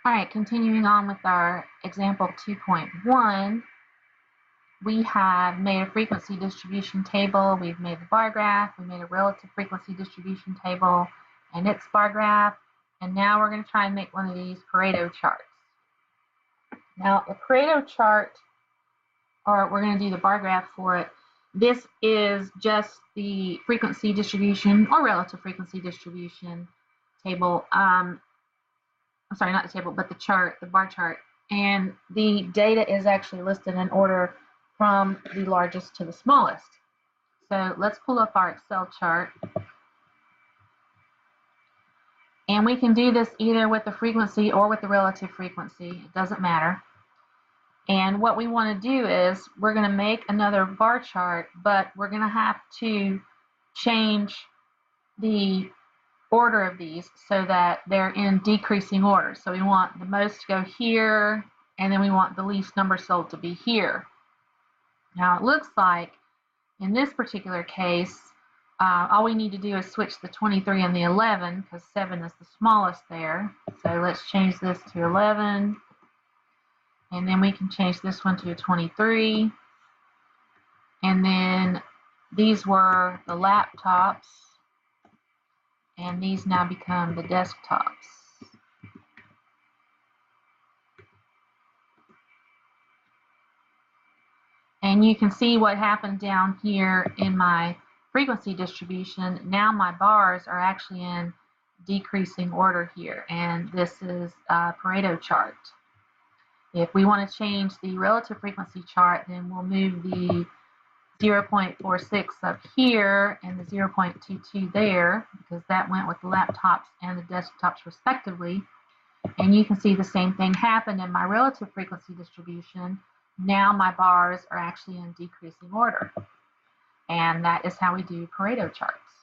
All right, continuing on with our example 2.1, we have made a frequency distribution table, we've made the bar graph, we made a relative frequency distribution table and its bar graph, and now we're going to try and make one of these Pareto charts. Now, the Pareto chart, or we're going to do the bar graph for it, this is just the frequency distribution or relative frequency distribution table. I'm sorry, not the table, but the chart, the bar chart. And the data is actually listed in order from the largest to the smallest. So let's pull up our Excel chart. And we can do this either with the frequency or with the relative frequency. It doesn't matter. And what we want to do is we're going to make another bar chart, but we're going to have to change the order of these so that they're in decreasing order. So we want the most to go here, and then we want the least number sold to be here. Now it looks like in this particular case, all we need to do is switch the 23 and the 11 because 7 is the smallest there. So let's change this to 11, and then we can change this one to a 23. And then these were the laptops, and these now become the desktops. And you can see what happened down here in my frequency distribution. Now my bars are actually in decreasing order here, and this is a Pareto chart. If we want to change the relative frequency chart, then we'll move the 0.46 up here and the 0.22 there, because that went with the laptops and the desktops respectively. And you can see the same thing happened in my relative frequency distribution. Now my bars are actually in decreasing order. And that is how we do Pareto charts.